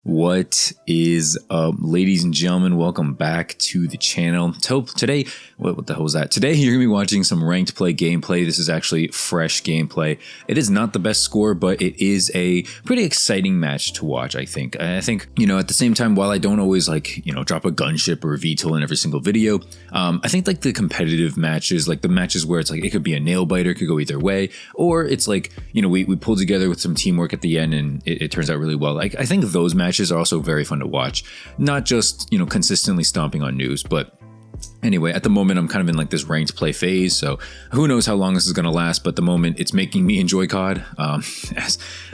What is up, ladies and gentlemen? Welcome back to the channel. Today, what the hell was that? Today, you're going to be watching some ranked play gameplay. This is actually fresh gameplay. It is not the best score, but it is a pretty exciting match to watch, I think. I think, at the same time, while I don't always drop a gunship or a VTOL in every single video, I think like the competitive matches, like the matches where it's like, it could be a nail biter, it could go either way, or it's like, we pulled together with some teamwork at the end and it turns out really well. Like, I think those matches are also very fun to watch, not just consistently stomping on news. But anyway, at the moment I'm kind of in like this ranked play phase, so who knows how long this is going to last, but at the moment it's making me enjoy COD.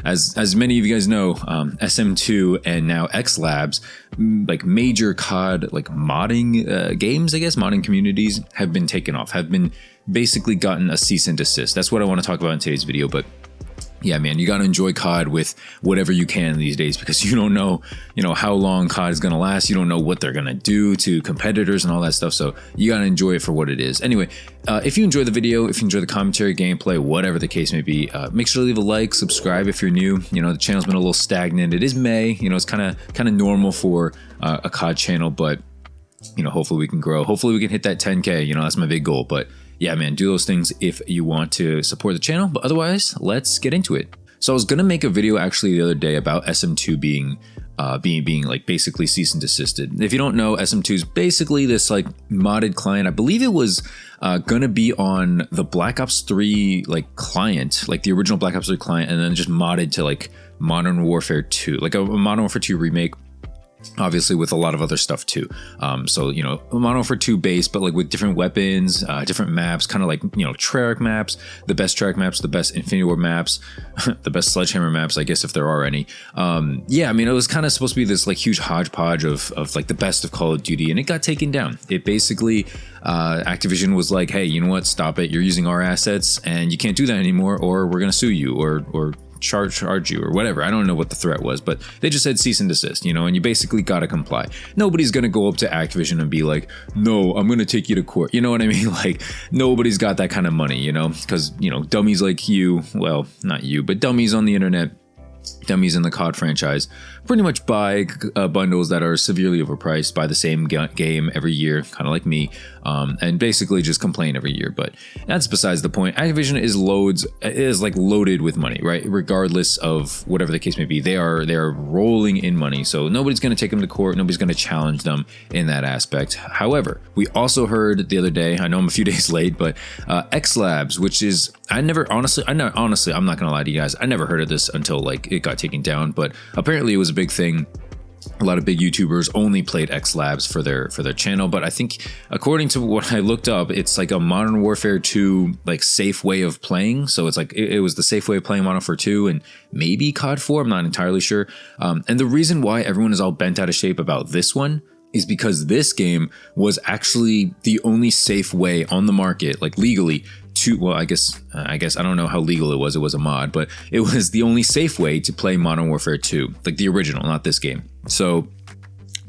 As many of you guys know, SM2 and now xlabs, like major COD like modding games, I guess modding communities have been taken off, have been basically gotten a cease and desist. That's what I want to talk about in today's video. But yeah, man, you got to enjoy COD with whatever you can these days, because you don't know, how long COD is going to last. You don't know what they're going to do to competitors and all that stuff. So you got to enjoy it for what it is. Anyway, if you enjoy the video, if you enjoy the commentary, gameplay, whatever the case may be, make sure to leave a like, subscribe if you're new. The channel's been a little stagnant. It is May, it's kind of normal for a COD channel, but hopefully we can grow. Hopefully we can hit that 10K. That's my big goal. But yeah, man, do those things if you want to support the channel. But otherwise, let's get into it. So I was gonna make a video actually the other day about SM2 being like basically cease and desisted. If you don't know, SM2 is basically this like modded client. I believe it was gonna be on the Black Ops 3 like client, like the original Black Ops 3 client, and then just modded to like Modern Warfare 2, like a Modern Warfare 2 remake. Obviously with a lot of other stuff too. So, Modern Warfare 2 base, but like with different weapons, different maps, kind of like, Treyarch maps, the best Treyarch maps, the best Infinity War maps, the best Sledgehammer maps, I guess, if there are any. Yeah, I mean, it was kind of supposed to be this like huge hodgepodge of like the best of Call of Duty, and it got taken down. It basically, Activision was like, hey, you know what? Stop it. You're using our assets and you can't do that anymore, or we're going to sue you or charge you or whatever. I don't know what the threat was, but they just said cease and desist, and you basically got to comply. Nobody's going to go up to Activision and be like, no, I'm going to take you to court. You know what I mean? Like, nobody's got that kind of money, because, dummies like you, well, not you, but dummies on the internet, dummies in the COD franchise, pretty much buy bundles that are severely overpriced, buy the same game every year, kind of like me, and basically just complain every year. But that's besides the point. Activision is loaded with money, right? Regardless of whatever the case may be, they are rolling in money. So nobody's going to take them to court. Nobody's going to challenge them in that aspect. However, we also heard the other day, I know I'm a few days late, but xlabs, which is, I'm not going to lie to you guys, I never heard of this until like it got taken down, but apparently it was a big thing. A lot of big YouTubers only played xlabs for their channel, but I think according to what I looked up, it's like a Modern Warfare 2 like safe way of playing. So it's like it was the safe way of playing Modern Warfare 2 and maybe COD 4. I'm not entirely sure. And the reason why everyone is all bent out of shape about this one is because this game was actually the only safe way on the market, like legally, to, well, I guess I don't know how legal it was a mod, but it was the only safe way to play Modern Warfare 2, like the original, not this game. So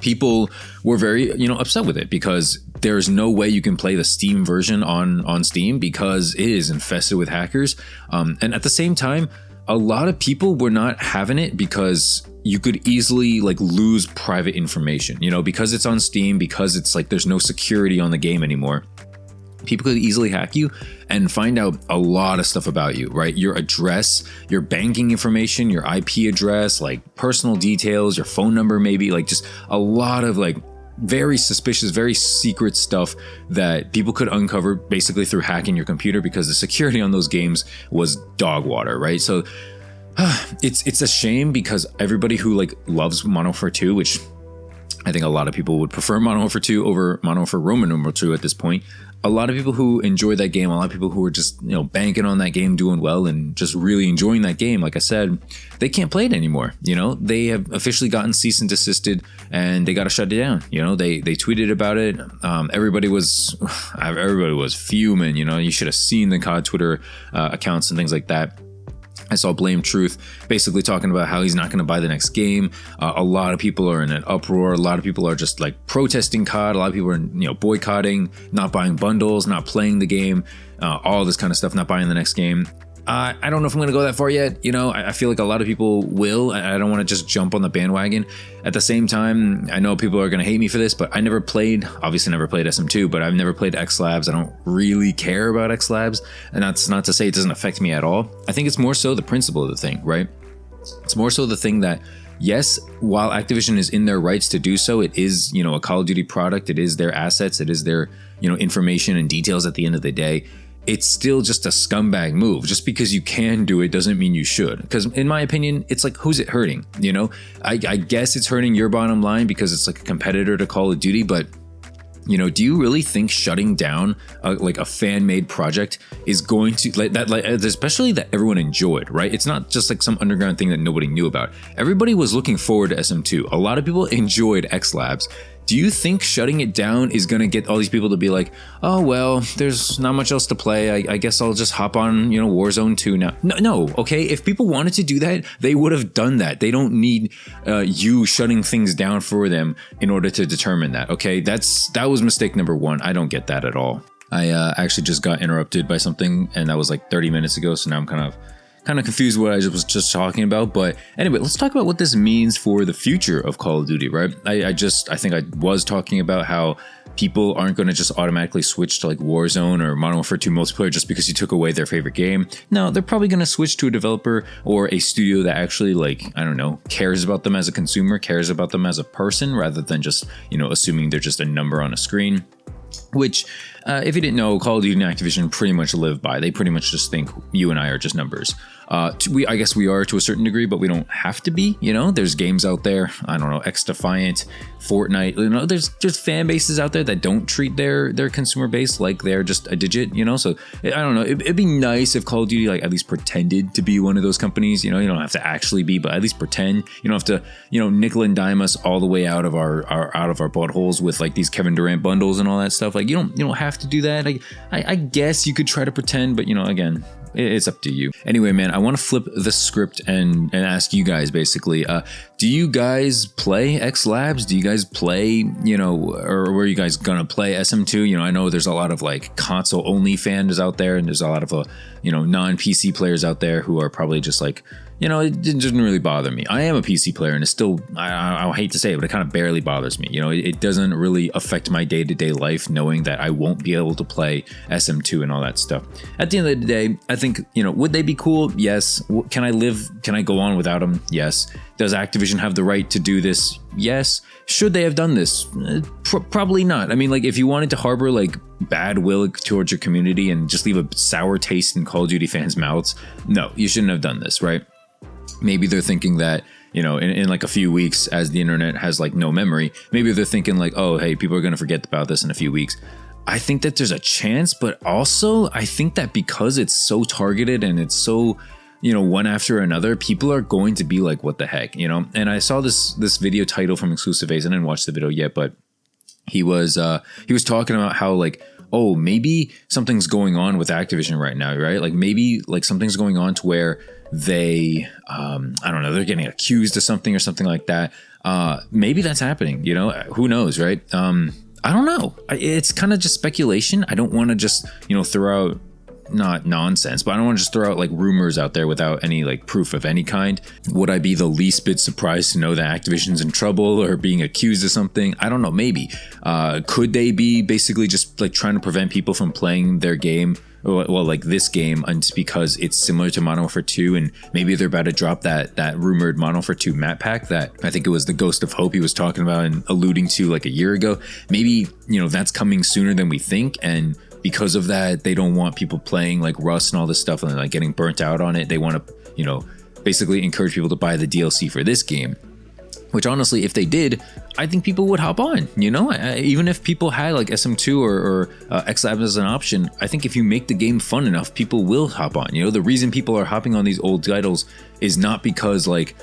people were very, upset with it, because there's no way you can play the Steam version on Steam because it is infested with hackers. And at the same time, a lot of people were not having it because you could easily like lose private information, because it's on Steam, because it's like there's no security on the game anymore. People could easily hack you and find out a lot of stuff about you, right? Your address, your banking information, your IP address, like personal details, your phone number, maybe, like just a lot of like very suspicious, very secret stuff that people could uncover basically through hacking your computer, because the security on those games was dog water, right? So it's a shame, because everybody who like loves Modern Warfare 2, which I think a lot of people would prefer Modern Warfare 2 over Modern Warfare Roman numeral 2 at this point. A lot of people who enjoy that game, a lot of people who are just, banking on that game doing well and just really enjoying that game, like I said, they can't play it anymore. They have officially gotten cease and desisted and they got to shut it down. They tweeted about it. Everybody was fuming. You should have seen the COD Twitter accounts and things like that. I saw Blame Truth basically talking about how he's not going to buy the next game. A lot of people are in an uproar. A lot of people are just like protesting COD. A lot of people are, boycotting, not buying bundles, not playing the game, all this kind of stuff, not buying the next game. I don't know if I'm going to go that far yet. You know, I feel like a lot of people will. I don't want to just jump on the bandwagon. At the same time, I know people are going to hate me for this, but I never played SM2, but I've never played xlabs. I don't really care about xlabs. And that's not to say it doesn't affect me at all. I think it's more so the principle of the thing, right? It's more so the thing that, yes, while Activision is in their rights to do so, it is, you know, a Call of Duty product. It is their assets. It is their, you know, information and details at the end of the day. It's still just a scumbag move. Just because you can do it doesn't mean you should. Because in my opinion, it's like, who's it hurting? You know, I guess it's hurting your bottom line because it's like a competitor to Call of Duty, but you know, do you really think shutting down like a fan-made project is going to especially that everyone enjoyed, right? It's not just like some underground thing that nobody knew about. Everybody was looking forward to SM2. A lot of people enjoyed xlabs. Do you think shutting it down is going to get all these people to be like, oh, well, there's not much else to play. I guess I'll just hop on, you know, Warzone 2 now. No, okay? If people wanted to do that, they would have done that. They don't need you shutting things down for them in order to determine that, okay? That was mistake number one. I don't get that at all. I actually just got interrupted by something, and that was like 30 minutes ago, so now I'm kind of confused what I was just talking about. But anyway, let's talk about what this means for the future of Call of Duty, right? I think I was talking about how people aren't going to just automatically switch to like Warzone or Modern Warfare 2 multiplayer just because you took away their favorite game. No, they're probably going to switch to a developer or a studio that actually, like, I don't know, cares about them as a consumer, cares about them as a person, rather than just, you know, assuming they're just a number on a screen. Which, if you didn't know, Call of Duty and Activision pretty much live by. They pretty much just think you and I are just numbers. I guess we are to a certain degree, but we don't have to be. You know, there's games out there. I don't know, X-Defiant, Fortnite. You know, there's fan bases out there that don't treat their consumer base like they're just a digit. You know, so I don't know. It'd be nice if Call of Duty like at least pretended to be one of those companies. You know, you don't have to actually be, but at least pretend. You don't have to, you know, nickel and dime us all the way out of our buttholes with like these Kevin Durant bundles and all that stuff. Like you don't have to do that. I guess you could try to pretend, but you know, again, it's up to you. Anyway, man, I want to flip the script and ask you guys basically, do you guys play xlabs? Do you guys play, you know, or were you guys gonna play SM2? You know, I know there's a lot of like console only fans out there, and there's a lot of, you know, non-PC players out there who are probably just like, you know, it didn't really bother me. I am a PC player, and it's still, I hate to say it, but it kind of barely bothers me. You know, it doesn't really affect my day-to-day life knowing that I won't be able to play SM2 and all that stuff. At the end of the day, I think, you know, would they be cool? Yes. Can I go on without them? Yes. Does Activision have the right to do this? Yes. Should they have done this? Probably not. I mean, like, if you wanted to harbor like bad will towards your community and just leave a sour taste in Call of Duty fans' mouths, no, you shouldn't have done this, right? Maybe they're thinking that, you know, in like a few weeks, as the internet has like no memory, maybe they're thinking like, oh, hey, people are going to forget about this in a few weeks. I think that there's a chance, but also I think that because it's so targeted and it's so, you know, one after another, people are going to be like, what the heck, you know? And I saw this video title from xclusive faze. I didn't watch the video yet, but he was talking about how like, oh, maybe something's going on with Activision right now, right? Like maybe like something's going on to where they, I don't know, they're getting accused of something or something like that. Maybe that's happening, you know, who knows, right? I don't know. It's kind of just speculation. I don't want to just, you know, throw out, not nonsense, but I don't want to just throw out like rumors out there without any like proof of any kind. Would I be the least bit surprised to know that Activision's in trouble or being accused of something? I don't know, maybe. Could they be basically just like trying to prevent people from playing their game? Well, like this game, and because it's similar to Modern Warfare 2, and maybe they're about to drop that rumored Modern Warfare 2 map pack that I think it was the Ghost of Hope he was talking about and alluding to like a year ago. Maybe, you know, that's coming sooner than we think, and because of that, they don't want people playing like Rust and all this stuff and like getting burnt out on it. They want to, you know, basically encourage people to buy the DLC for this game. Which honestly, if they did, I think people would hop on, you know, even if people had like SM2 or xlabs as an option. I think if you make the game fun enough, people will hop on. You know, the reason people are hopping on these old titles is not because like,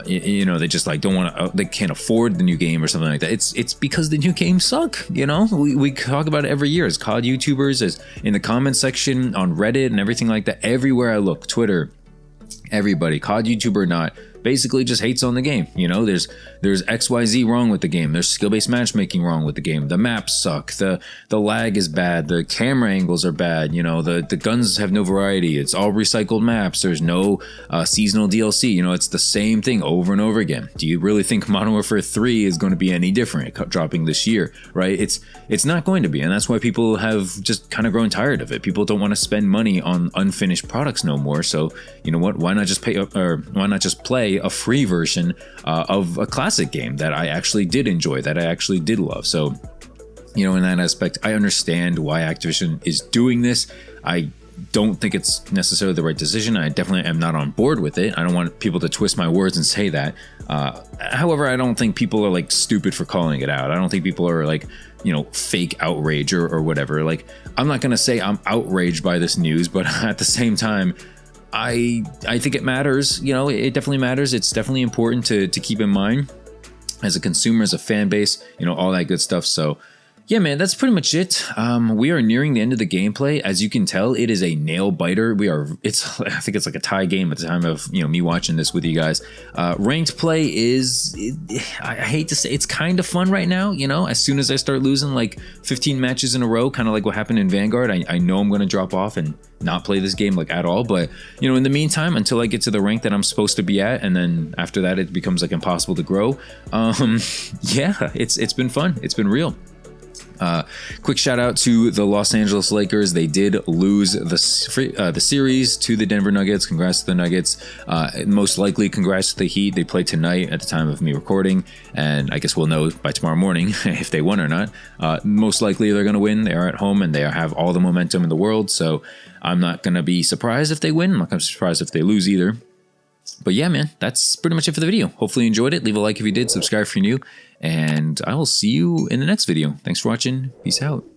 you know, they just like don't want to, they can't afford the new game or something like that. It's because the new games suck. You know, we talk about it every year as COD YouTubers, as in the comment section on Reddit and everything like that. Everywhere I look, Twitter, everybody, COD YouTuber or not, basically just hates on the game. You know, there's XYZ wrong with the game. There's skill-based matchmaking wrong with the game. The maps suck. The lag is bad. The camera angles are bad. You know, the guns have no variety. It's all recycled maps. There's no seasonal DLC. You know, it's the same thing over and over again. Do you really think Modern Warfare 3 is going to be any different dropping this year, right? It's not going to be, and that's why people have just kind of grown tired of it. People don't want to spend money on unfinished products no more. So you know what? Why not just play a free version of a classic game that I actually did enjoy, that I actually did love? So, you know, in that aspect, I understand why Activision is doing this. I don't think it's necessarily the right decision. I definitely am not on board with it. I don't want people to twist my words and say that. However, I don't think people are like stupid for calling it out. I don't think people are like, you know, fake outrage or whatever. Like, I'm not going to say I'm outraged by this news, but at the same time, I think it matters. You know, it definitely matters. It's definitely important to keep in mind as a consumer, as a fan base, you know, all that good stuff. So yeah, man, that's pretty much it. We are nearing the end of the gameplay. As you can tell, it is a nail biter. I think it's like a tie game at the time of, you know, me watching this with you guys. Ranked play I hate to say, it's kind of fun right now. You know, as soon as I start losing like 15 matches in a row, kind of like what happened in Vanguard, I know I'm going to drop off and not play this game like at all. But you know, in the meantime, until I get to the rank that I'm supposed to be at, and then after that, it becomes like impossible to grow. Yeah, it's been fun. It's been real. Quick shout out to the Los Angeles Lakers. They did lose the series to the Denver Nuggets. Congrats to the Nuggets. Most likely, congrats to the Heat. They play tonight at the time of me recording, and I guess we'll know by tomorrow morning if they won or not. Most likely, they're going to win. They are at home, and they have all the momentum in the world, so I'm not going to be surprised if they win. I'm not going to be surprised if they lose either. But yeah, man, that's pretty much it for the video. Hopefully you enjoyed it. Leave a like if you did, subscribe if you're new, and I will see you in the next video. Thanks for watching. Peace out.